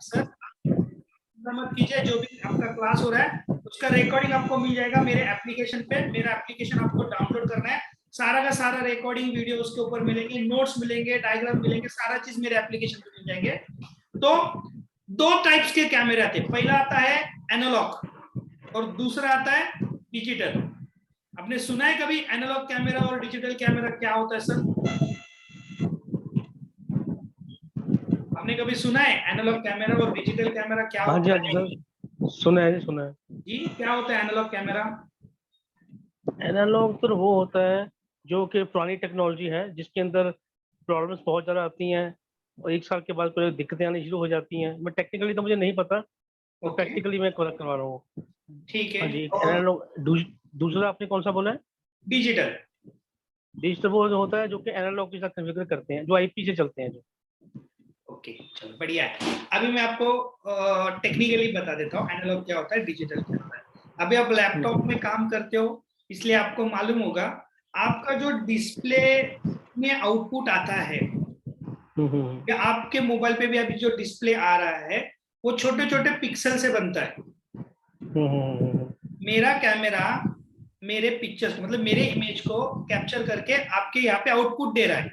Sir मत कीजिए, जो भी आपका क्लास हो रहा है उसका रिकॉर्डिंग आपको मिल जाएगा मेरे एप्लीकेशन पे। मेरा एप्लीकेशन आपको डाउनलोड करना है, सारा का सारा रिकॉर्डिंग वीडियो उसके ऊपर मिलेंगे, नोट्स मिलेंगे, डायग्राम मिलेंगे, सारा चीज मेरे एप्लीकेशन पे मिल जाएंगे। तो दो टाइप्स के कैमरे आते हैं, पहला आता है एनालॉग और दूसरा आता है डिजिटल। आपने सुना है कभी एनालॉग कैमरा और डिजिटल कैमरा क्या होता है सर? आपने कभी सुना है एनालॉग कैमरा और डिजिटल कैमरा क्या हाँ जी, होता है? सर सुना है जी, सुना है जी, क्या होता है एनालॉग कैमरा? एनालॉग तो वो होता है जो कि पुरानी टेक्नोलॉजी है, जिसके अंदर प्रॉब्लम्स बहुत ज़्यादा आती हैं और 1 साल के बाद कोई दिक्कतें आनी शुरू हो जाती हैं। मैं टेक्निकली तो मुझे नहीं पता, तो ओके, प्रैक्टिकली मैं कवर करवा रहा हूँ। ठीक हाँ है। जी, और एनालॉग दूसरा आपने कौन सा बोला है? डिजिटल? डिजिटल वो जो होता है जो कि एनालॉग के साथ कन्फिगर करते हैं, जो आईपी से चलते हैं जो। ओके, चलो बढ़िया है। अभी मैं आपको टेक्निकली बता देता हूँ एनालॉग क्या होता है, डिजिटल क्या होता है। अभी आप लैपटॉप में काम करते हो इसलिए आपको मालूम होगा, आपका जो डिस्प्ले में आउटपुट आता है या आपके मोबाइल पे भी अभी जो डिस्प्ले आ रहा है वो छोटे छोटे पिक्सल से बनता है। मेरा कैमरा मेरे पिक्चर्स मतलब मेरे इमेज को कैप्चर करके आपके यहाँ पे आउटपुट दे रहा है,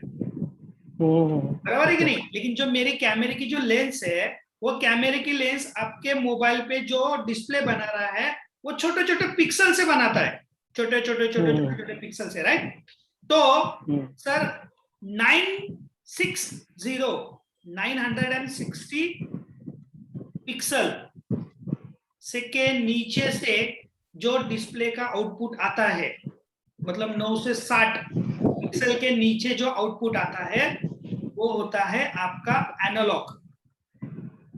बराबर है कि नहीं? लेकिन जो मेरे कैमरे की जो लेंस है वो कैमरे की लेंस आपके मोबाइल पे जो डिस्प्ले बना रहा है वो छोटे छोटे पिक्सल से बनाता है, छोटे छोटे छोटे छोटे छोटे पिक्सल से, राइट? तो सर 960 पिक्सल से के नीचे से जो डिस्प्ले का आउटपुट आता है, मतलब 9 से 60 पिक्सल के नीचे जो आउटपुट आता है वो होता है आपका एनालॉग।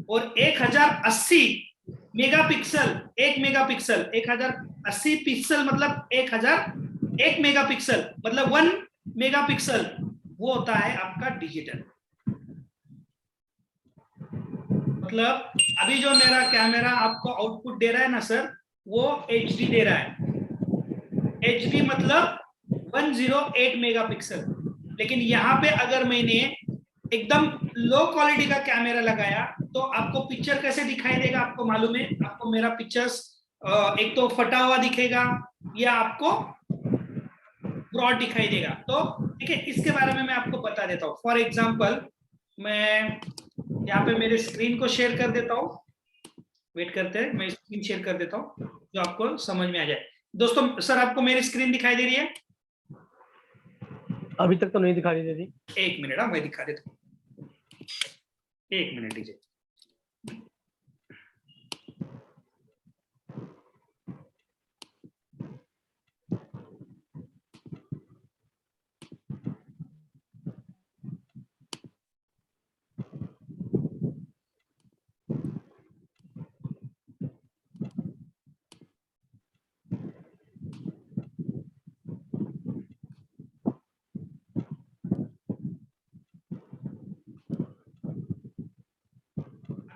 और 1080 मेगापिक्सल, 1 मेगापिक्सल, 1080 पिक्सल मतलब 1001 मेगापिक्सल मतलब 1 मेगापिक्सल, वो होता है आपका डिजिटल। मतलब अभी जो मेरा कैमरा आपको आउटपुट दे रहा है ना सर, वो एचडी दे रहा है। एचडी मतलब 108 मेगापिक्सल। लेकिन यहाँ पे अगर मैंने एकदम लो क्वालिटी का कैमरा लगाया तो आपको पिक्चर कैसे दिखाई देगा आपको मालूम है? आपको मेरा पिक्चर्स एक तो फटा हुआ दिखेगा या आपको ब्रॉड दिखाई देगा। तो ठीक है, इसके बारे में मैं आपको बता देता हूँ। फॉर एग्जांपल मैं यहाँ पे मेरे स्क्रीन को शेयर कर देता हूँ, वेट करते हैं, मैं स्क्रीन शेयर कर देता हूँ जो आपको समझ में आ जाए। दोस्तों सर आपको मेरी स्क्रीन दिखाई दे रही है? अभी तक तो नहीं दिखाई दे रही। एक मिनट, मैं दिखा देता हूँ, एक मिनट दीजिए।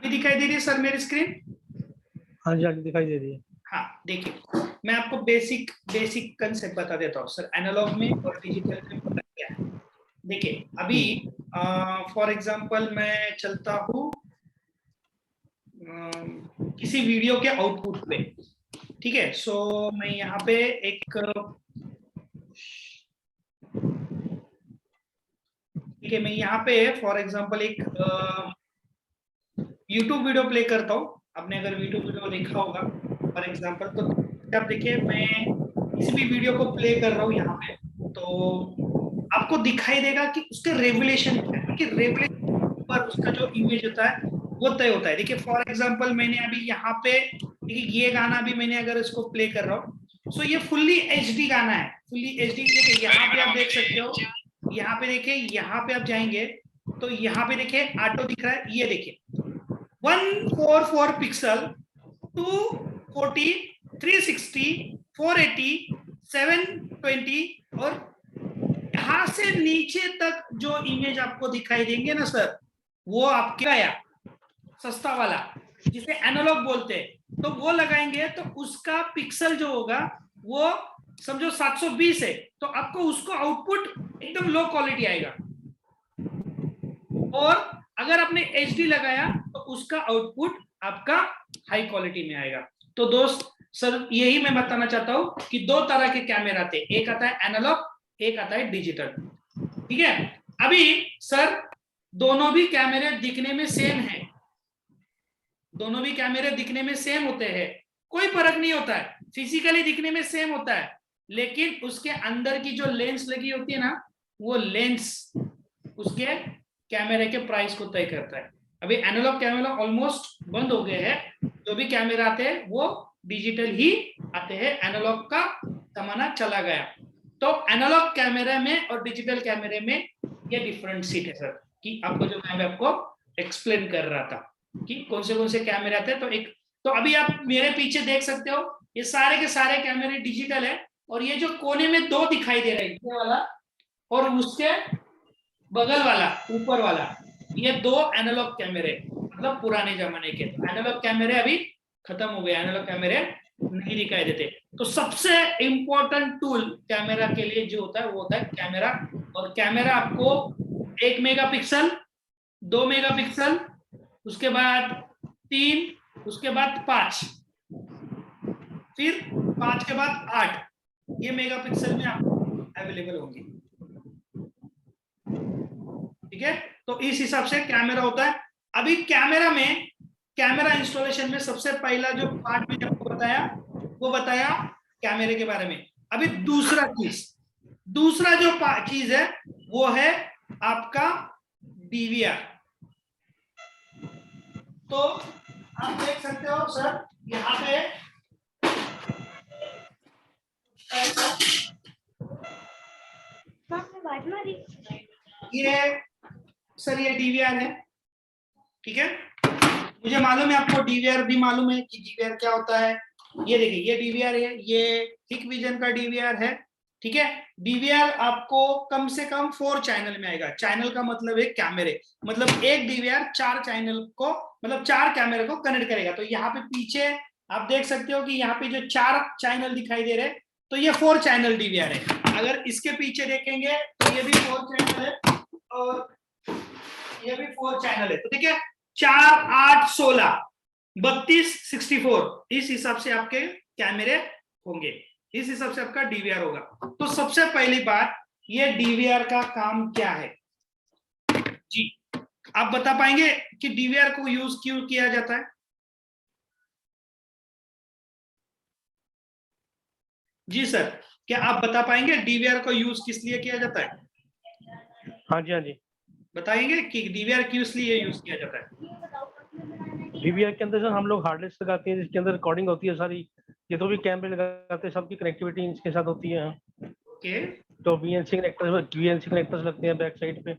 दिखाई दे रही है सर मेरी स्क्रीन? हाँ जी, हाँ जी, दिखाई दे रही है। हाँ, देखिए मैं आपको बेसिक कंसेप्ट बता देता हूँ सर, एनालॉग में और डिजिटल में फर्क क्या है। देखिए अभी फॉर एग्जांपल मैं चलता हूँ किसी वीडियो के आउटपुट पे, ठीक है? सो मैं यहाँ पे एक ठीक है, मैं यहाँ पे फॉर एग्जांपल एक YouTube वीडियो प्ले करता हूँ। आपने अगर YouTube वीडियो देखा होगा फॉर एग्जांपल, तो आप देखिए मैं किसी भी वीडियो को प्ले कर रहा हूँ यहाँ पे, तो आपको दिखाई देगा कि उसके रेवुलेशन क्या है, कि रेवुलेशन पर उसका जो इमेज होता है वो तय होता है। देखिए फॉर एग्जांपल मैंने अभी यहाँ पे ये गाना भी मैंने अगर इसको प्ले कर रहा हूँ, सो ये फुल्ली एचडी गाना है, फुल्ली एचडी। देखिए यहाँ पे आप देख सकते हो, यहाँ पे देखिए, यहाँ पे आप जाएंगे तो यहाँ पे देखिए ऑटो दिख रहा है, ये देखिए 144 पिक्सल, 240, 360, 480, 720 और यहां से नीचे तक जो इमेज आपको दिखाई देंगे ना सर, वो आपके आया सस्ता वाला जिसे एनालॉग बोलते हैं, तो वो लगाएंगे तो उसका पिक्सल जो होगा वो समझो 720 है, तो आपको उसको आउटपुट एकदम लो क्वालिटी आएगा। और अगर आपने एचडी लगाया तो उसका आउटपुट आपका हाई क्वालिटी में आएगा। तो दोस्त सर यही मैं बताना चाहता हूं कि दो तरह के कैमरा थे, एक आता है एनालॉग, एक आता है डिजिटल। ठीक है, अभी सर दोनों भी कैमरे दिखने में सेम है, दोनों भी कैमरे दिखने में सेम होते हैं, कोई फर्क नहीं होता है, फिजिकली दिखने में सेम होता है, लेकिन उसके अंदर की जो लेंस लगी होती है ना, वो लेंस उसके कैमरे के प्राइस को तय करता है। अभी एनालॉग कैमरा ऑलमोस्ट बंद हो गए हैं, जो भी कैमरा आते हैं वो डिजिटल ही आते हैं, एनालॉग का जमाना चला गया। तो एनालॉग कैमरे में और डिजिटल कैमरे में ये डिफरेंट सीट है सर, कि आपको जो मैं आपको एक्सप्लेन कर रहा था कि कौन से कैमरे आते हैं। तो एक तो अभी आप मेरे पीछे देख सकते हो, ये सारे के सारे कैमरे डिजिटल है, और ये जो कोने में दो दिखाई दे रहा है, ये वाला और उसके बगल वाला ऊपर वाला, ये दो एनालॉग कैमरे, मतलब पुराने जमाने के। तो एनालॉग कैमरे अभी खत्म हो गए, एनालॉग कैमरे नहीं दिखाई देते। तो सबसे इंपॉर्टेंट टूल कैमरा के लिए जो होता है वो होता है कैमरा। और कैमरा आपको 1 मेगापिक्सल, 2 मेगापिक्सल, उसके बाद 3, उसके बाद 5, फिर 5 के बाद 8, ये मेगापिक्सल में आपको अवेलेबल होंगे। ठीक है, तो इस हिसाब से कैमरा होता है। अभी कैमरा में, कैमरा इंस्टॉलेशन में सबसे पहला जो पार्ट मैंने आपको बताया वो बताया कैमरे के बारे में। अभी दूसरा जो चीज है वो है आपका डीवीआर। तो आप देख सकते हो सर यहाँ पे ये सर ये डीवीआर है। ठीक है, मुझे मालूम है आपको डीवीआर भी मालूम है कि डीवीआर क्या होता है। ये देखिए ये डीवीआर है, ये हिकविजन का डीवीआर है। ठीक है, डीवीआर आपको कम से कम 4 चैनल में आएगा। चैनल का मतलब है कैमरे, मतलब एक डीवीआर 4 चैनल को, मतलब 4 कैमरे को कनेक्ट करेगा। तो यहाँ पे पीछे आप देख सकते हो कि यहाँ पे जो 4 चैनल दिखाई दे रहे हैं, तो ये 4 चैनल डीवीआर है। अगर इसके पीछे देखेंगे तो ये भी 4 चैनल है और ये भी 4 चैनल है। तो ठीक है, 4, 8, 16, 32, 64, इस हिसाब से आपके कैमरे होंगे, इस हिसाब से आपका डीवीआर होगा। तो सबसे पहली बात, ये डीवीआर का काम क्या है जी, आप बता पाएंगे कि डीवीआर को यूज क्यों किया जाता है? जी सर, क्या आप बता पाएंगे डीवीआर को यूज किस लिए किया जाता है? हाँ जी, हाँ जी, बताएंगे कि डीवीआर किस लिए यूज किया जाता है? डीवीआर के अंदर सर हम लोग हार्ड डिस्क लगाते हैं जिसके अंदर रिकॉर्डिंग होती है सारी, ये तो भी कैमरे लगाते हैं, सबकी कनेक्टिविटी इसके साथ होती है। ओके, तो वीएनसी कनेक्टर्स लगते हैं बैक साइड पे,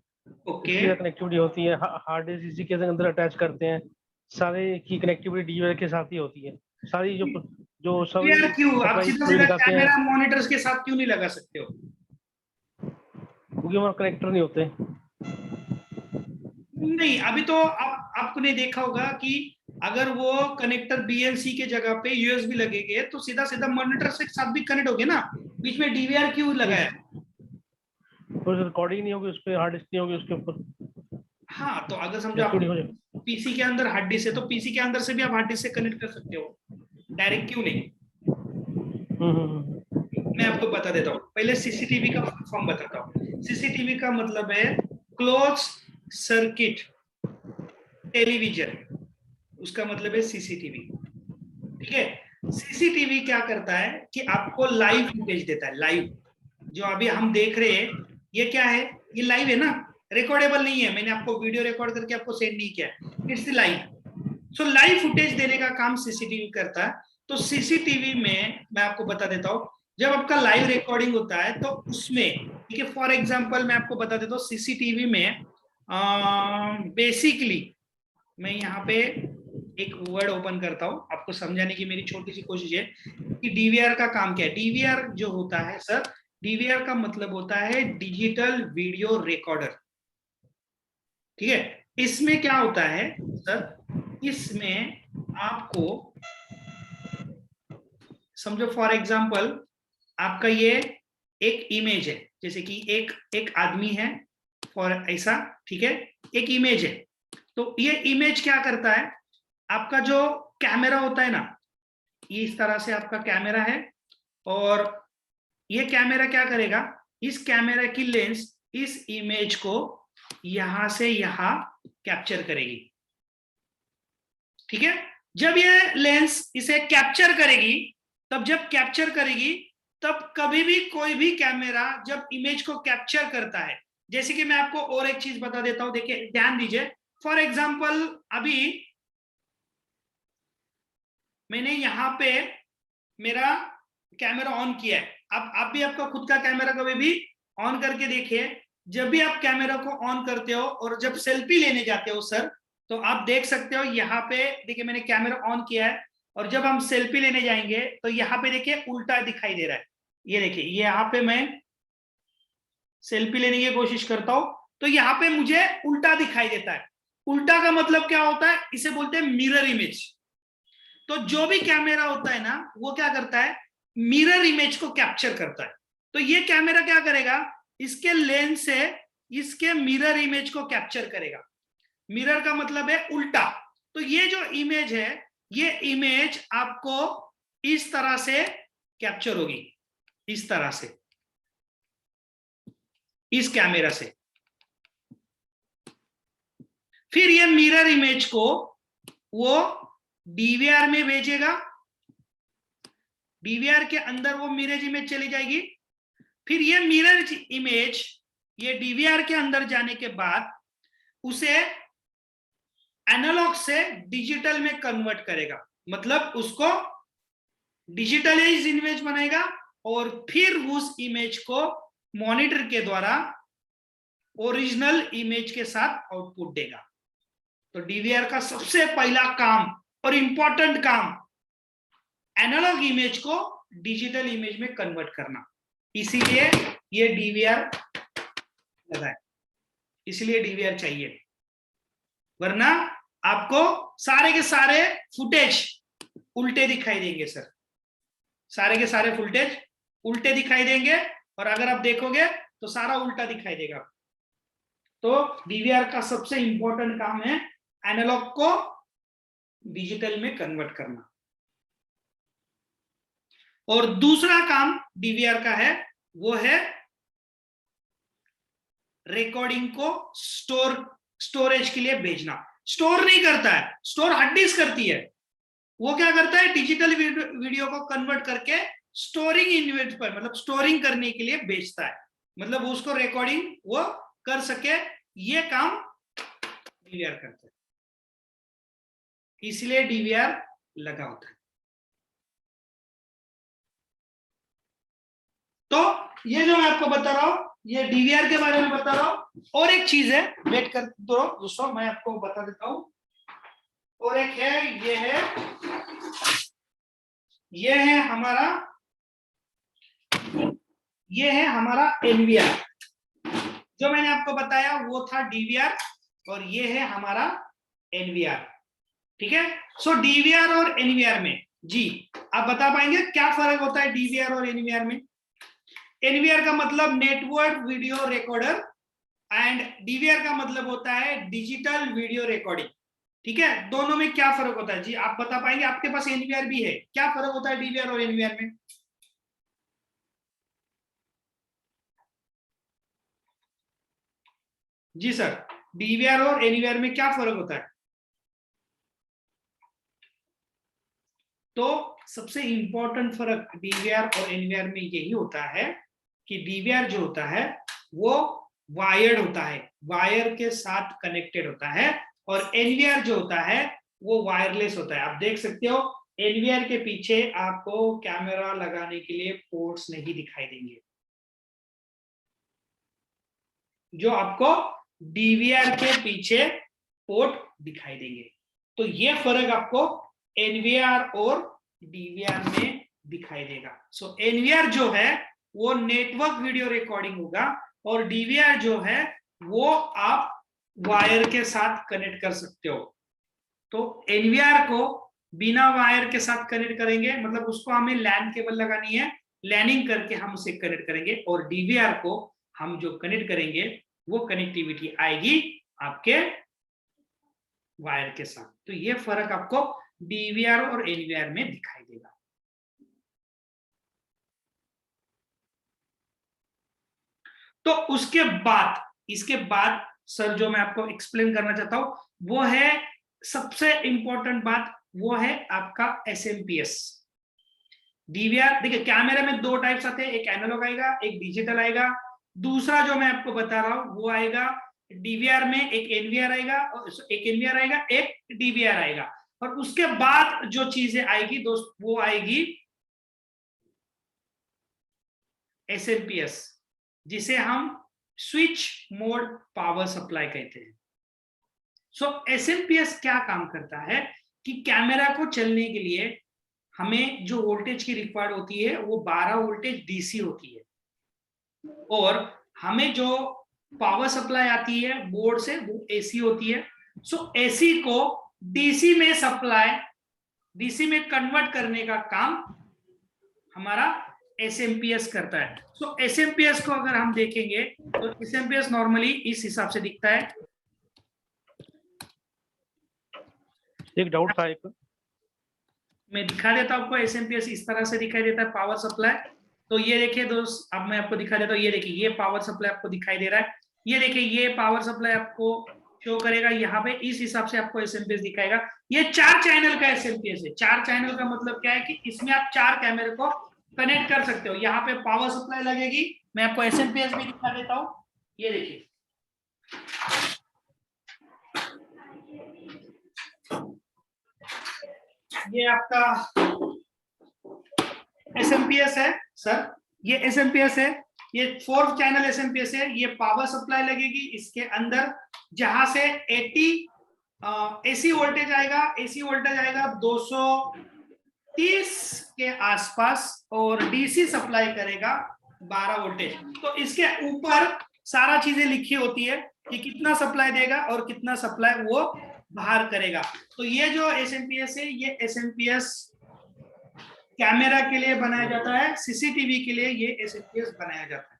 ओके, कनेक्टिविटी होती है। हार्ड डिस्क इसी के अंदर अटैच करते हैं, सारे की कनेक्टिविटी डीवीआर के साथ ही होती है। सारी जो सब डीवीआर क्यों आप सीधा सीधा लगाते हैं, कैमरा मॉनिटर्स के साथ क्यों नहीं लगा सकते हो? क्योंकि वहाँ कनेक्टर नहीं होते। नहीं, अभी तो आपने देखा होगा कि अगर वो कनेक्टर बीएलसी के जगह पे यूएसबी लगेंगे तो सीधा सीधा मॉनिटर से साथ भी कनेक्ट होगे ना, बीच में डीवीआर क्यों लगाया? तो रिकॉर्डिंग नहीं होगी उस पर, हार्ड डिस्क नहीं होगी उसके ऊपर। हाँ, तो अगर समझो आप पीसी के अंदर हार्ड डिस्क है तो पीसी के अंदर से भी आप हार्ड डिस्क से कनेक्ट कर सकते हो, डायरेक्ट क्यों नहीं? मैं आपको बता देता हूँ, पहले सीसीटीवी का फॉर्म बताता हूँ। सीसीटीवी का मतलब है क्लोज सर्किट टेलीविजन, उसका मतलब है सीसीटीवी। ठीक है, सीसीटीवी क्या करता है कि आपको लाइव फुटेज देता है। लाइव जो अभी हम देख रहे हैं ये क्या है, ये लाइव है ना, रिकॉर्डेबल नहीं है, मैंने आपको वीडियो रिकॉर्ड करके आपको सेंड नहीं किया, it's live. So live footage देने का काम सीसीटीवी करता है। तो सीसीटीवी में मैं आपको बता देता हूँ, जब आपका लाइव रिकॉर्डिंग होता है तो उसमें, ठीक है, फॉर एग्जांपल मैं आपको बता देता हूँ सीसीटीवी में बेसिकली, मैं यहाँ पे एक वर्ड ओपन करता हूँ आपको समझाने की मेरी छोटी सी कोशिश है कि डीवीआर का काम क्या है। डीवीआर जो होता है सर, डीवीआर का मतलब होता है डिजिटल वीडियो रिकॉर्डर। ठीक है, इसमें क्या होता है सर, इसमें आपको समझो फॉर एग्जांपल आपका ये एक इमेज है, जैसे कि एक आदमी है फॉर ऐसा, ठीक है, एक इमेज है, तो ये इमेज क्या करता है, आपका जो कैमरा होता है ना, ये इस तरह से आपका कैमरा है, और ये कैमरा क्या करेगा, इस कैमरा की लेंस इस इमेज को यहां से यहां कैप्चर करेगी। ठीक है, जब ये लेंस इसे कैप्चर करेगी, तब कभी भी कोई भी कैमरा जब इमेज को कैप्चर करता है, जैसे कि मैं आपको और एक चीज बता देता हूं, देखिए ध्यान दीजिए। फॉर एग्जांपल अभी मैंने यहां पे मेरा कैमरा ऑन किया है, अब आप भी आपका खुद का कैमरा कभी भी ऑन करके देखिए। जब भी आप कैमरा को ऑन करते हो और जब सेल्फी लेने जाते हो सर, तो आप देख सकते हो यहाँ पे देखिए मैंने कैमरा ऑन किया है, और जब हम सेल्फी लेने जाएंगे तो यहाँ पे देखिए उल्टा दिखाई दे रहा है। ये देखिए यहाँ पे मैं सेल्फी लेने की कोशिश करता हूं तो यहाँ पे मुझे उल्टा दिखाई देता है। उल्टा का मतलब क्या होता है, इसे बोलते हैं मिरर इमेज। तो जो भी कैमरा होता है ना, वो क्या करता है, मिरर इमेज को कैप्चर करता है। तो ये कैमरा क्या करेगा, इसके लेंस से इसके मिरर इमेज को कैप्चर करेगा। मिरर का मतलब है उल्टा। तो ये जो इमेज है, ये इमेज आपको इस तरह से कैप्चर होगी, इस तरह से, इस कैमरा से। फिर ये मिरर इमेज को वो डीवीआर में भेजेगा, डीवीआर के अंदर वो मिरर इमेज चली जाएगी। फिर ये मिरर इमेज ये डीवीआर के अंदर जाने के बाद उसे एनालॉग से डिजिटल में कन्वर्ट करेगा, मतलब उसको डिजिटलाइज इमेज बनाएगा, और फिर उस इमेज को मॉनिटर के द्वारा ओरिजिनल इमेज के साथ आउटपुट देगा। तो डीवीआर का सबसे पहला काम और इंपॉर्टेंट काम एनालॉग इमेज को डिजिटल इमेज में कन्वर्ट करना, इसीलिए ये डीवीआर लगा है, इसलिए डीवीआर चाहिए, वरना आपको सारे के सारे फुटेज उल्टे दिखाई देंगे सर, सारे के सारे फुटेज उल्टे दिखाई देंगे, और अगर आप देखोगे तो सारा उल्टा दिखाई देगा। तो डीवीआर का सबसे इंपॉर्टेंट काम है एनालॉग को डिजिटल में कन्वर्ट करना। और दूसरा काम डीवीआर का है, वो है रिकॉर्डिंग को स्टोरेज के लिए भेजना। स्टोर नहीं करता है, स्टोर हार्ड डिस्क करती है, वो क्या करता है, डिजिटल वीडियो को कन्वर्ट करके स्टोरिंग यूनिट पर, मतलब स्टोरिंग करने के लिए भेजता है, मतलब उसको रिकॉर्डिंग वो कर सके, ये काम डीवीआर करता है, इसलिए डीवीआर लगा होता है। तो ये जो मैं आपको बता रहा हूं, ये डीवीआर के बारे में बता रहा हूं। और एक चीज है, वेट कर दो दोस्तों, मैं आपको बता देता हूं। और एक है, ये है हमारा एनवीआर। जो मैंने आपको बताया वो था डीवीआर, और ये है हमारा एनवीआर। ठीक है, सो डीवीआर और एनवीआर में जी आप बता पाएंगे क्या फर्क होता है डीवीआर और एनवीआर में? एनवीआर का मतलब network video recorder, and DVR का मतलब होता है डिजिटल वीडियो रिकॉर्डिंग। ठीक है, दोनों में क्या फर्क होता है जी आप बता पाएंगे? आपके पास एनवीआर भी है, क्या फर्क होता है डीवीआर और एनवीआर में? जी सर, डीवीआर और एनवीआर में क्या फर्क होता है? तो सबसे इंपॉर्टेंट फर्क डीवीआर और एनवीआर में यही होता है कि डीवीआर जो होता है वो वायर्ड होता है, वायर के साथ कनेक्टेड होता है, और एनवीआर जो होता है वो वायरलेस होता है। आप देख सकते हो एनवीआर के पीछे आपको कैमरा लगाने के लिए पोर्ट्स नहीं दिखाई देंगे, जो आपको डीवीआर के पीछे पोर्ट दिखाई देंगे। तो ये फर्क आपको एनवीआर और डीवीआर में दिखाई देगा। सो एनवीआर जो है वो नेटवर्क वीडियो रिकॉर्डिंग होगा, और डीवीआर जो है वो आप वायर के साथ कनेक्ट कर सकते हो। तो एनवीआर को बिना वायर के साथ कनेक्ट करेंगे, मतलब उसको हमें लैन केबल लगानी है, लैनिंग करके हम उसे कनेक्ट करेंगे, और डीवीआर को हम जो कनेक्ट करेंगे वो कनेक्टिविटी आएगी आपके वायर के साथ। तो ये फर्क आपको डीवीआर और एनवीआर में दिखाई देगा। तो उसके बाद, इसके बाद सर जो मैं आपको एक्सप्लेन करना चाहता हूं वो है सबसे इंपॉर्टेंट बात, वो है आपका एसएमपीएस। डीवीआर देखिए, कैमरा में दो टाइप्स आते हैं, एक एनालॉग आएगा, एक डिजिटल आएगा। दूसरा जो मैं आपको बता रहा हूं वो आएगा डीवीआर में, एक एनवीआर आएगा, एक एनवीआर आएगा, एक डीवीआर आएगा। और उसके बाद जो चीजें आएगी दोस्त, वो आएगी एसएमपीएस, जिसे हम स्विच मोड पावर सप्लाई कहते हैं। सो एसएमपीएस क्या काम करता है कि कैमरा को चलने के लिए हमें जो वोल्टेज की रिक्वायर्ड होती है वो 12 वोल्टेज डीसी होती है, और हमें जो पावर सप्लाई आती है बोर्ड से वो एसी होती है। सो एसी को डीसी में सप्लाई, डीसी में कन्वर्ट करने का काम हमारा एसएमपीएस करता है। सो एसएमपीएस को अगर हम देखेंगे तो एसएमपीएस नॉर्मली इस हिसाब से दिखता है। एक डाउट था, एक मैं दिखा देता हूं आपको। एसएमपीएस इस तरह से दिखाई देता है, पावर सप्लाई। तो ये देखिए दोस्त, अब मैं आपको दिखा देता हूँ। ये देखिए, ये पावर सप्लाई आपको दिखाई दे रहा है। ये देखिए, ये पावर सप्लाई आपको शो करेगा यहाँ पे, इस हिसाब से आपको एसएमपीएस दिखाएगा। ये 4 चैनल का एसएमपीएस है। 4 चैनल का मतलब क्या है कि इसमें आप 4 कैमरे को कनेक्ट कर सकते हो। यहाँ पे पावर सप्लाई लगेगी, मैं आपको एसएमपीएस भी दिखा देता हूँ। ये देखिए, ये आपका एसएमपीएस है सर, ये एसएमपीएस है, ये 4 चैनल एसएमपीएस है। ये पावर सप्लाई लगेगी इसके अंदर, जहां से 80 एसी वोल्टेज आएगा। एसी वोल्टेज आएगा 230 के आसपास, और डीसी सप्लाई करेगा 12 वोल्टेज। तो इसके ऊपर सारा चीजें लिखी होती है कि कितना सप्लाई देगा और कितना सप्लाई वो बाहर करेगा। तो ये जो एसएमपीएस है, ये एसएमपीएस कैमरा के लिए बनाया जाता है, सीसीटीवी के लिए ये एसएमपीएस बनाया जाता है।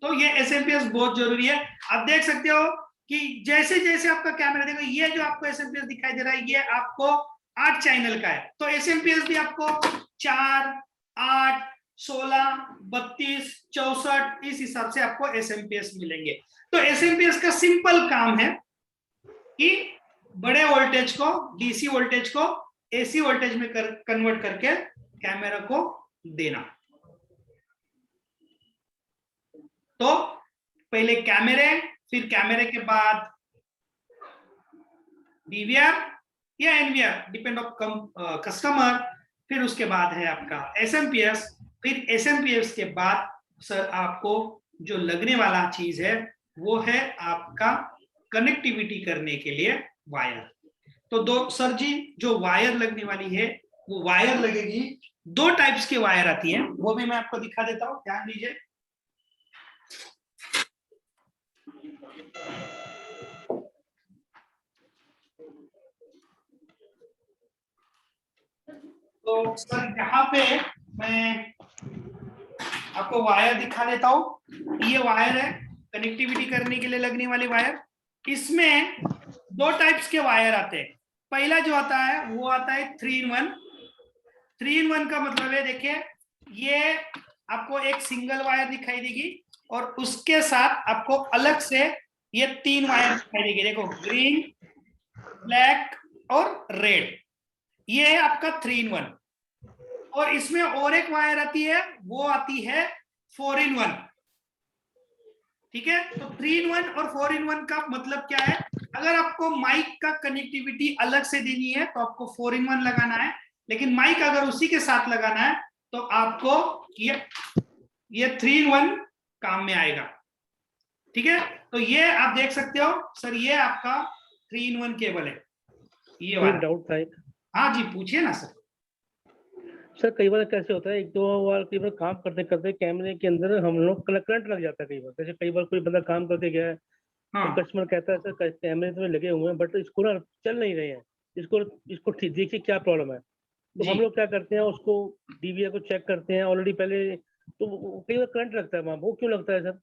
तो ये एसएमपीएस बहुत जरूरी है। आप देख सकते हो कि जैसे जैसे आपका कैमरा, देखो ये जो आपको एसएमपीएस दिखाई दे रहा है, ये आपको 8 चैनल का है। तो एसएमपीएस भी आपको 4, 8, 16, 32, 64 इस हिसाब से आपको एसएमपीएस मिलेंगे। तो एसएमपीएस का सिंपल काम है कि बड़े वोल्टेज को, डीसी वोल्टेज को एसी वोल्टेज में कन्वर्ट करके कैमरा को देना। तो पहले कैमरे, फिर कैमरे के बाद डीवीआर या एनवीआर, डिपेंड ऑफ कस्टमर, फिर उसके बाद है आपका एसएमपीएस, फिर एसएमपीएस के बाद सर आपको जो लगने वाला चीज है वो है आपका कनेक्टिविटी करने के लिए वायर। तो दो सर जी, जो वायर लगने वाली है वो वायर लगेगी, 2 टाइप्स के वायर आती है, वो भी मैं आपको दिखा देता हूं, ध्यान दीजिए। तो सर यहाँ पे मैं आपको वायर दिखा देता हूं। ये वायर है कनेक्टिविटी करने के लिए लगने वाले वायर। इसमें 2 टाइप्स के वायर आते हैं। पहला जो आता है वो आता है 3-in-1। 3-in-1 का मतलब है, देखिए ये आपको एक सिंगल वायर दिखाई देगी और उसके साथ आपको अलग से ये 3 वायर दिखाई देगी। देखो, ग्रीन, ब्लैक और रेड, ये है आपका 3-in-1। और इसमें और एक वायर आती है, वो आती है 4-in-1। ठीक है, तो 3-in-1 और 4-in-1 का मतलब क्या है? अगर आपको माइक का कनेक्टिविटी अलग से देनी है तो आपको 4-in-1 लगाना है, लेकिन माइक अगर उसी के साथ लगाना है तो आपको ये 3-in-1 काम में आएगा। ठीक है, तो ये आप देख सकते हो सर, ये आपका 3-in-1 केबल है। ये वाला डाउट था एक। हाँ जी, पूछिए ना सर। सर कई बार कैसे होता है, एक दो बार कई बार काम करते करते कैमरे के अंदर हम लोग करंट लग जाता है। कई बार जैसे कई बार कोई बंदा काम करते गया है हाँ तो कस्टमर कहता है सर कैमरे तो लगे हुए हैं बट इसको ना चल नहीं रहे हैं, इसको देखिए क्या प्रॉब्लम है। तो जी हम लोग क्या करते हैं, उसको डीवीआर को चेक करते हैं ऑलरेडी पहले। तो कई बार करंट लगता है वहाँ, वो क्यों लगता है सर?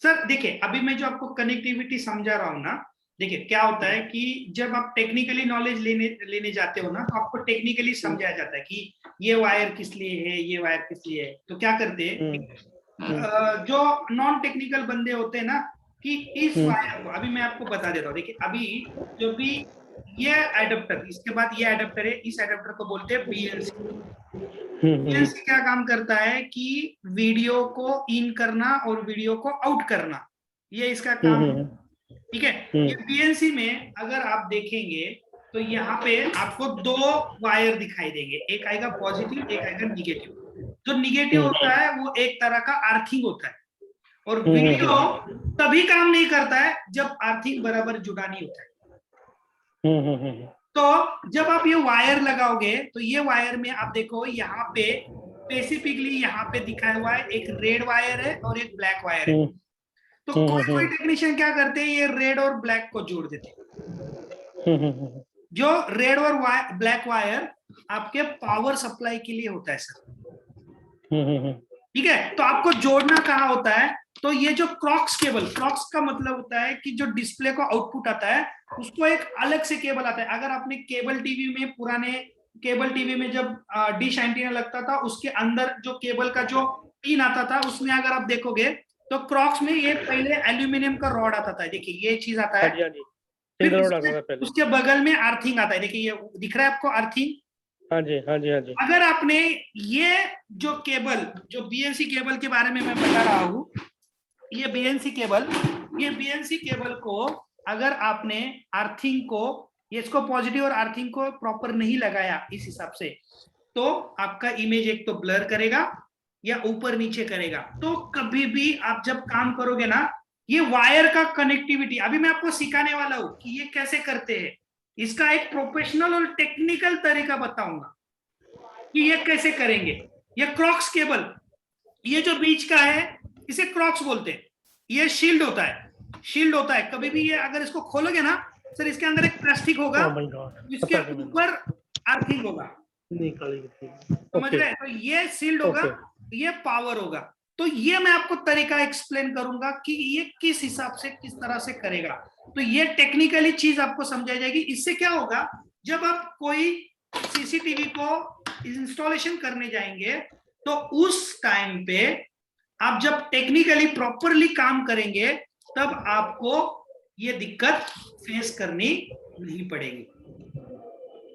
सर देखिए, अभी मैं जो आपको कनेक्टिविटी समझा रहा हूँ ना, देखिए क्या होता है कि जब आप टेक्निकली नॉलेज लेने लेने जाते हो ना, तो आपको टेक्निकली समझाया जाता है कि ये वायर किस लिए है, ये वायर किस लिए है। तो क्या करते हैं जो नॉन टेक्निकल बंदे होते हैं ना, कि इस वायर को, अभी मैं आपको बता देता हूँ। देखिए अभी जो भी ये एडेप्टर, इसके बाद ये एडेप्टर है, इस एडेप्टर को बोलते हैं बीएनसी। बीएनसी क्या काम करता है कि वीडियो को इन करना और वीडियो को आउट करना, ये इसका काम है। ठीक है, ये बीएनसी में अगर आप देखेंगे तो यहाँ पे आपको दो वायर दिखाई देंगे, एक आएगा पॉजिटिव, एक आएगा निगेटिव। जो निगेटिव होता है वो एक तरह का अर्थिंग होता है, और वीडियो तभी काम नहीं करता है जब अर्थिंग बराबर जुड़ा नहीं होता है। तो जब आप ये वायर लगाओगे तो ये वायर में आप देखो यहाँ पे स्पेसिफिकली यहाँ पे दिखाया हुआ है, एक रेड वायर है और एक ब्लैक वायर है। तो कोई कोई टेक्नीशियन क्या करते हैं, ये रेड और ब्लैक को जोड़ देते हैं। जो रेड और ब्लैक वायर आपके पावर सप्लाई के लिए होता है सर। ठीक है, तो आपको जोड़ना कहाँ होता है, तो ये जो क्रॉक्स केबल, क्रॉक्स का मतलब होता है कि जो डिस्प्ले को आउटपुट आता है उसको एक अलग से केबल आता है। अगर आपने केबल टीवी में, पुराने केबल टीवी में जब डिश एंटीना लगता था, उसके अंदर जो केबल का जो पिन आता था, उसमें अगर आप देखोगे तो क्रॉक्स में ये पहले एल्यूमिनियम का रॉड आता था। देखिए ये चीज आता है, फिर उसके बगल में अर्थिंग आता है। देखिए ये दिख रहा है आपको अर्थिंग। हाँ जी, हाँ जी, हाँ जी। अगर आपने ये जो केबल, जो बीएनसी केबल के बारे में मैं बता रहा हूँ, ये बीएनसी केबल, ये बीएनसी केबल को अगर आपने अर्थिंग को, ये इसको पॉजिटिव और अर्थिंग को प्रॉपर नहीं लगाया इस हिसाब से, तो आपका इमेज एक तो ब्लर करेगा या ऊपर नीचे करेगा। तो कभी भी आप जब काम करोगे ना, ये वायर का कनेक्टिविटी अभी मैं आपको सिखाने वाला हूं कि ये कैसे करते हैं। इसका एक प्रोफेशनल और टेक्निकल तरीका बताऊंगा कि ये कैसे करेंगे। ये क्रॉक्स केबल, ये जो बीच का है इसे क्रॉक्स बोलते हैं। ये शील्ड होता है, शील्ड होता है। कभी भी ये अगर इसको खोलोगे ना सर, इसके अंदर एक प्लास्टिक होगा, इसके ऊपर अर्थिंग होगा, समझ रहे हैं? तो ये शील्ड होगा, ये पावर होगा। तो ये मैं आपको तरीका एक्सप्लेन करूंगा कि ये किस हिसाब से, किस तरह से करेगा। तो ये टेक्निकली चीज आपको समझाई जाएगी। इससे क्या होगा, जब आप कोई सीसीटीवी को इंस्टॉलेशन करने जाएंगे तो उस टाइम पे आप जब टेक्निकली प्रॉपरली काम करेंगे, तब आपको ये दिक्कत फेस करनी नहीं पड़ेगी।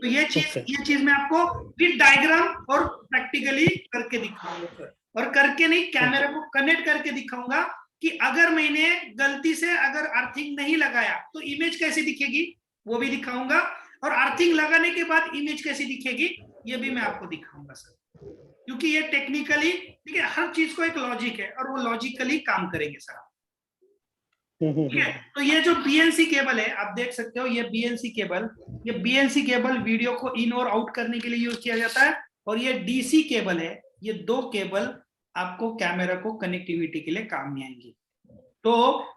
तो ये चीज मैं आपको विद डायग्राम और प्रैक्टिकली करके दिखाऊंगा सर, और करके नहीं, कैमरा को कनेक्ट करके दिखाऊंगा कि अगर मैंने गलती से अगर अर्थिंग नहीं लगाया तो इमेज कैसी दिखेगी वो भी दिखाऊंगा, और अर्थिंग लगाने के बाद इमेज कैसी दिखेगी ये भी मैं आपको दिखाऊंगा सर। क्योंकि ये टेक्निकली, ठीक है, हर चीज को एक लॉजिक है और वो लॉजिकली काम करेंगे सर। ठीक है, तो ये जो बीएनसी केबल है आप देख सकते हो, ये बीएनसी केबल, ये बीएनसी केबल वीडियो को इन और आउट करने के लिए यूज किया जाता है। और ये डीसी केबल है, ये दो केबल आपको कैमरा को कनेक्टिविटी के लिए काम में आएंगी। तो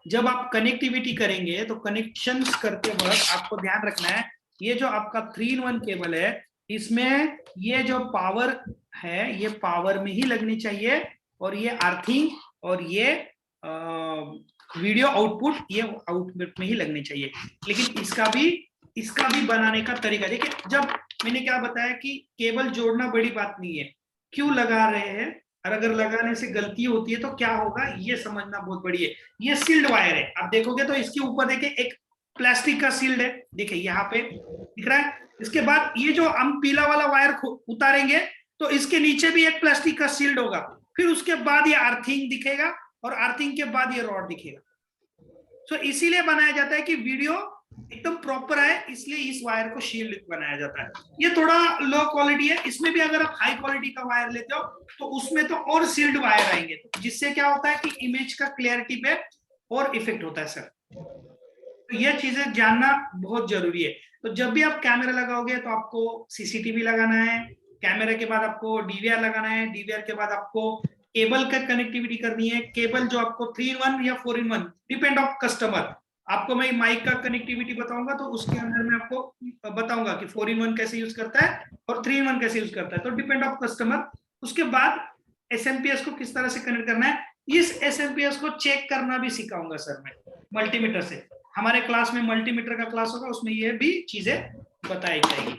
जब आप कनेक्टिविटी करेंगे तो कनेक्शन करते वक्त आपको ध्यान रखना है, ये जो आपका 3-in-1 केबल है, इसमें ये जो पावर है ये पावर में ही लगनी चाहिए, और ये अर्थिंग और ये वीडियो आउटपुट ये आउटपुट में ही लगनी चाहिए। लेकिन इसका भी बनाने का तरीका देखिए। जब मैंने क्या बताया कि केबल जोड़ना बड़ी बात नहीं है, क्यों लगा रहे हैं, और अगर लगाने से गलती होती है तो क्या होगा ये समझना बहुत बड़ी है। ये सील्ड वायर है, आप देखोगे तो इसके ऊपर देखिए एक प्लास्टिक का सील्ड है, देखिए यहाँ पे दिख रहा है। इसके बाद ये जो हम पीला वाला वायर उतारेंगे तो इसके नीचे भी एक प्लास्टिक का सील्ड होगा, फिर उसके बाद ये अर्थिंग दिखेगा, और अर्थिंग के बाद ये रॉड दिखेगा। तो इसीलिए बनाया जाता है कि वीडियो एकदम प्रॉपर है, इसलिए इस वायर को शील्ड बनाया जाता है। ये थोड़ा लो क्वालिटी है, इसमें भी अगर आप हाई क्वालिटी का वायर लेते हो तो उसमें तो और सील्ड वायर आएंगे, जिससे क्या होता है कि इमेज का क्लियरिटी पे और इफेक्ट होता है सर। तो ये चीजें जानना बहुत जरूरी है। तो जब भी आप कैमरा लगाओगे तो आपको सीसीटीवी लगाना है, कैमरा के बाद आपको डीवीआर लगाना है, डीवीआर के बाद आपको केबल का कनेक्टिविटी करनी है। केबल जो आपको 3-in-1 या 4-in-1 डिपेंड ऑफ कस्टमर। आपको मैं माइक का कनेक्टिविटी बताऊंगा तो उसके अंदर मैं आपको बताऊंगा कि 4-in-1 कैसे यूज करता है और 3-in-1 कैसे यूज करता है, तो डिपेंड ऑफ कस्टमर। उसके बाद एसएमपीएस को किस तरह से कनेक्ट करना है इस एसएमपीएस को चेक करना भी सिखाऊंगा सर मैं मल्टीमीटर से। हमारे क्लास में मल्टीमीटर का क्लास होगा, उसमें ये भी चीजें बताई जाएगी।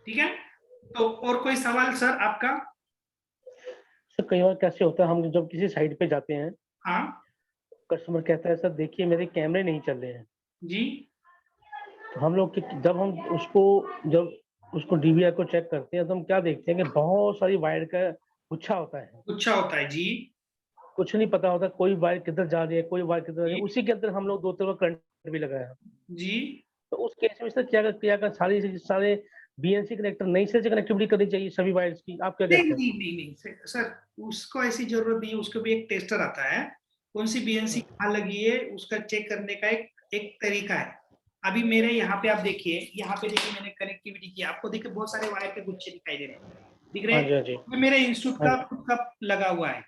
ठीक है, तो और कोई सवाल सर आपका? सर कई बार कैसे होता है, हम जब किसी साइट पे जाते हैं, हाँ कस्टमर कहता है सर देखिए मेरे कैमरे नहीं चल रहे हैं, जी तो हम लोग जब उसको डीवीआर को चेक करते हैं तो हम क्या देखते हैं कि बहुत सारी वायर का गुच्छा होता है, अच्छा होता है जी। कुछ नहीं पता होता कोई वायर किधर जा रही है, कोई वायर किधर जा रही जी है, उसी के अंदर हम लोग 2 3 करंट भी लगाया। जी तो उस केस में सर क्या सारे बीएनसी कनेक्टर नई से कनेक्टिविटी करनी चाहिए सभी वायर्स की, आप क्या नहीं कहते हैं? नहीं नहीं नहीं सर, उसको ऐसी जरूरत नहीं है। उसको भी एक टेस्टर आता है, कौन सी बीएनसी कहाँ लगी है उसका चेक करने का एक एक तरीका है। अभी मेरे यहाँ पे आप देखिए, यहाँ पे देखिए मैंने कनेक्टिविटी किया, आपको देखिए बहुत सारे वायर के गुच्छे दिखाई दे रहे हैं, दिख रहे हाँ हैं? जी, हाँ जी, ये मेरे इंस्टीट्यूट हाँ का जी। खुद का लगा हुआ है,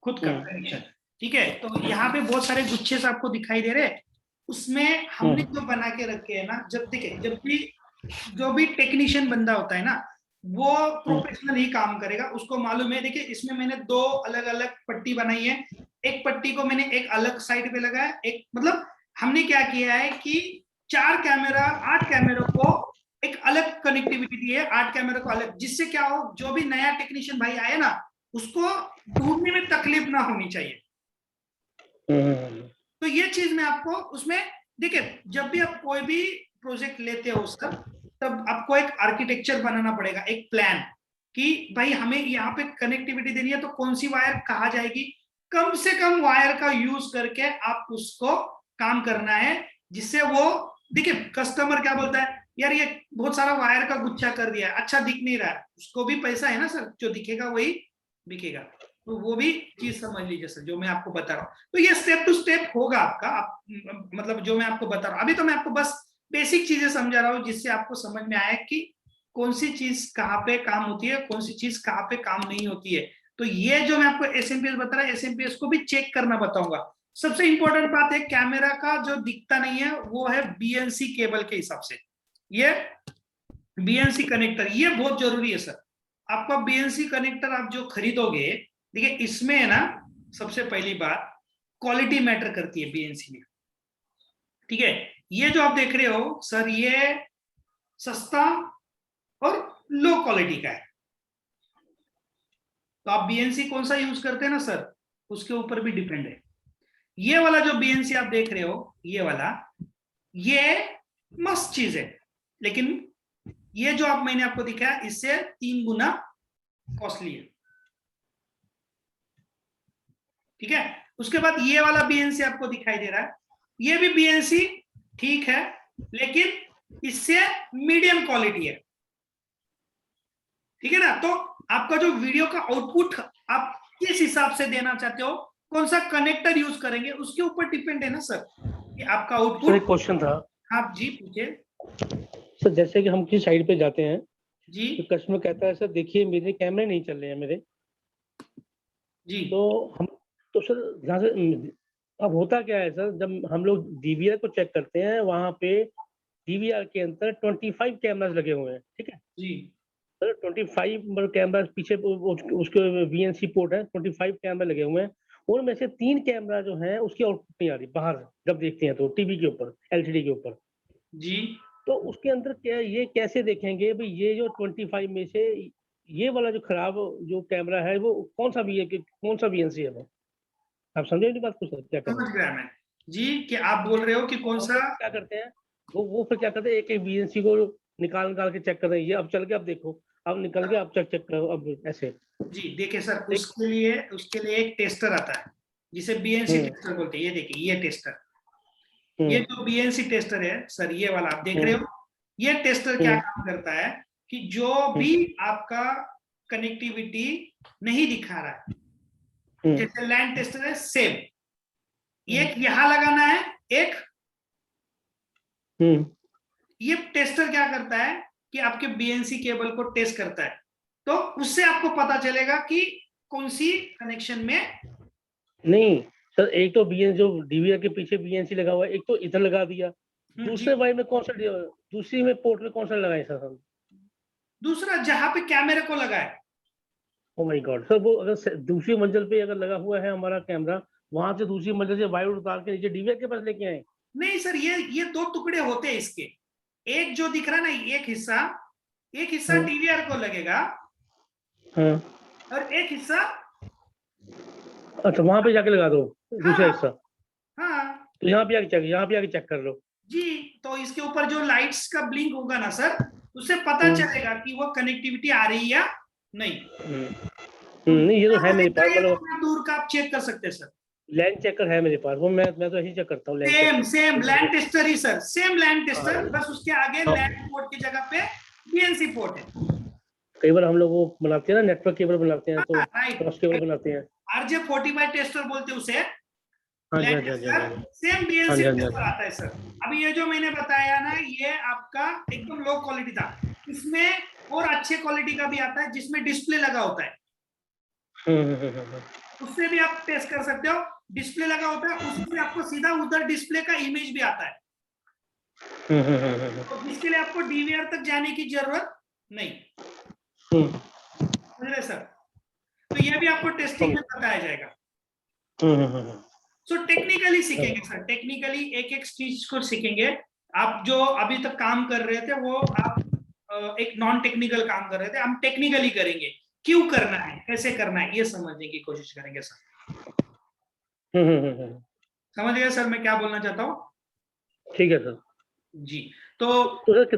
खुद का हम्म कनेक्शन। ठीक है, तो यहाँ पे बहुत सारे गुच्छे से आपको दिखाई दे रहे हैं। उसमें हमने जो बना के रखे हैं ना, जब देखिए जब भी जो भी टेक्नीशियन बंदा होता है ना, वो प्रोफेशनल ही काम करेगा, उसको मालूम है। देखिए इसमें मैंने 2 अलग अलग पट्टी बनाई है, एक पट्टी को मैंने एक अलग साइड पे लगाया, एक मतलब हमने क्या किया है कि 8 कैमरों को एक अलग कनेक्टिविटी दी है, 8 कैमरों को अलग, जिससे क्या हो, जो भी नया टेक्नीशियन भाई आए ना, उसको ढूंढने में तकलीफ ना होनी चाहिए। तो ये चीज मैं आपको उसमें, देखिए जब भी आप कोई भी प्रोजेक्ट लेते हो सर, तब आपको एक आर्किटेक्चर बनाना पड़ेगा, एक प्लान, कि भाई हमें यहाँ पे कनेक्टिविटी देनी है तो कौन सी वायर कहाँ जाएगी, कम से कम वायर का यूज करके आप उसको काम करना है, जिससे वो, देखिए कस्टमर क्या बोलता है, यार ये बहुत सारा वायर का गुच्छा कर दिया है, अच्छा दिख नहीं रहा है, उसको भी पैसा है ना सर, जो दिखेगा वही बिकेगा। तो वो भी चीज समझ लीजिए सर, जो मैं आपको बता रहा हूँ। तो ये स्टेप टू स्टेप होगा आपका, आप मतलब जो मैं आपको बता रहा हूँ, अभी तो मैं आपको बस बेसिक चीजें समझा रहा हूँ, जिससे आपको समझ में आए कि कौन सी चीज कहाँ पे काम होती है, कौन सी चीज कहाँ पे काम नहीं होती है। तो ये जो मैं आपको एसएमपीएस बता रहा है, एसएमपीएस को भी चेक करना बताऊंगा। सबसे इंपॉर्टेंट बात है, कैमरा का जो दिखता नहीं है वो है बीएनसी केबल के हिसाब से, ये बीएनसी कनेक्टर, ये बहुत जरूरी है सर। आपका बीएनसी कनेक्टर आप जो खरीदोगे, देखिए इसमें है ना, सबसे पहली बात क्वालिटी मैटर करती है बीएनसी में। ठीक है, ये जो आप देख रहे हो सर, ये सस्ता और लो क्वालिटी का है। तो आप बीएनसी कौन सा यूज करते हैं ना सर, उसके ऊपर भी डिपेंड है। ये वाला जो बीएनसी आप देख रहे हो, ये वाला, ये मस्त चीज है, लेकिन ये जो आप मैंने आपको दिखाया, इससे 3 गुना कॉस्टली है। ठीक है, उसके बाद ये वाला बीएनसी आपको दिखाई दे रहा है, ये भी बीएनसी ठीक है, लेकिन इससे मीडियम क्वालिटी है। ठीक है ना, तो आपका जो वीडियो का आउटपुट आप किस हिसाब से देना चाहते हो, कौन सा कनेक्टर यूज करेंगे, उसके ऊपर डिपेंड है ना सर, कि आपका सर एक आउटपुट। क्वेश्चन था। आप जी पूछिए। सर जैसे कि हम किसी साइट पे जाते हैं जी तो कस्टमर कहता है सर देखिए मेरे कैमरे नहीं चल रहे हैं मेरे, जी तो हम तो सर जहाँ से अब होता क्या है सर, जब हम लोग डीवीआर को चेक करते हैं वहां पे डीवीआर के अंदर 25 कैमरास लगे हुए हैं, ठीक है जी सर, 25 कैमरा पीछे उसके वीएनसी पोर्ट है, 25 कैमरा लगे हुए हैं, उनमें से 3 कैमरा जो है उसकी आउटपुट नहीं आ रही बाहर, जब देखते हैं तो टीवी के ऊपर, एलसीडी के ऊपर। जी तो उसके अंदर क्या, ये कैसे देखेंगे भाई ये जो 25 में से ये वाला जो खराब जो कैमरा है वो कौन सा भी है, कि कौन सा वीएनसी है वो, आप समझे मेरी बात को सर, क्या करें? समझ गया मैं जी, कि आप बोल रहे हो कि कौन हम सा। लोग क्या करते हैं, वो फिर क्या करते हैं, एक एक बीएनसी को निकाल निकाल के चेक कर रहे हैं, ये अब चल के अब देखो, अब निकल के अब चेक चेक करो, अब ऐसे। जी देखिए सर, एक उसके लिए एक टेस्टर आता है, जिसे बीएनसी हम्म टेस्टर बोलते हैं। ये देखिए ये टेस्टर, ये हम्म जो बीएनसी टेस्टर है सर, ये वाला आप देख रहे हम्म हो, ये टेस्टर क्या हम्म काम करता है, कि जो हम्म भी आपका कनेक्टिविटी नहीं दिखा रहा है, हम्म जैसे लैंड टेस्टर है सेम, हम्म एक यहां लगाना है, एक हम्म ये टेस्टर क्या करता है कि आपके बीएनसी केबल को टेस्ट करता है, तो उससे आपको पता चलेगा कि कौन सी कनेक्शन में। नहीं सर, एक तो बीएन जो डीवीआर के पीछे बीएनसी लगा हुआ है, एक तो इधर लगा दिया, जी, दूसरे वाई में कौन सा दूसरी में पोर्ट में कौन सा लगाए सर हम? दूसरा जहां पे कैमरे को लगा है, ओ माय गॉड सर, वो अगर दूसरी मंजिल पे अगर लगा हुआ है हमारा कैमरा, वहां से दूसरी मंजिल से वायर उतार के नीचे डीवीआर के पास लेके आए? नहीं सर, ये दो टुकड़े होते हैं इसके। एक जो दिख रहा है ना, एक हिस्सा डीवीआर को लगेगा और एक हिस्सा, अच्छा वहां पे जाके लगा दो दूसरा हाँ हिस्सा। हाँ तो यहाँ पे आके चेक कर लो। जी। तो इसके ऊपर जो लाइट्स का ब्लिंक होगा ना सर, उससे पता चलेगा कि वो कनेक्टिविटी आ रही है या नहीं। तो नहीं ये तो है आपको मेरे दिख पास, रहा है मतलब थोड़ा दूर का, आप चेक कर सकते हैं सर। लैंड चेकर है मेरे पास, वो मैं तो ऐसे ही चेक करता हूँ land same land checker. Tester ही सर, सेम लैंड टेस्टर, हाँ, बस उसके आगे हाँ। लैंड पोर्ट की जगह पे बीएनसी पोर्ट है। कई बार हम लोग वो बनाते हैं ना, नेटवर्क केबल बनाते हैं तो राइट, क्रॉस केबल बनाते हैं। RJ45 टेस्टर बोलते हैं उसे, हाँ जी, हाँ लैंड जी, हाँ जी, हाँ टेस्टर। जी, सेम हाँ बीएनसी जी, हाँ जी, हाँ टेस्टर जी। आता है सर। अभी ये जो मैंने बताया ना, ये आपका एकदम लो क्वालिटी था। इसमें और अच्छे क्वालिटी का भी आता है जिसमें डिस्प्ले लगा होता है, उससे भी आप टेस्ट कर सकते हो। डिस्प्ले लगा होता है, उससे आपको सीधा उधर डिस्प्ले का इमेज भी आता है, तो जिसके लिए आपको डीवीआर तक जाने की जरूरत नहीं। समझ रहे सर? तो ये भी आपको टेस्टिंग में बताया जाएगा। सो टेक्निकली सीखेंगे सर, टेक्निकली एक एक चीज को सीखेंगे। आप जो अभी तक काम कर रहे थे वो आप एक नॉन टेक्निकल काम कर रहे थे, हम टेक्निकली करेंगे। क्यों करना है, कैसे करना है, ये समझने की कोशिश करेंगे सर। समझ गए सर मैं क्या बोलना चाहता हूँ? ठीक है सर। जी। तो तो सर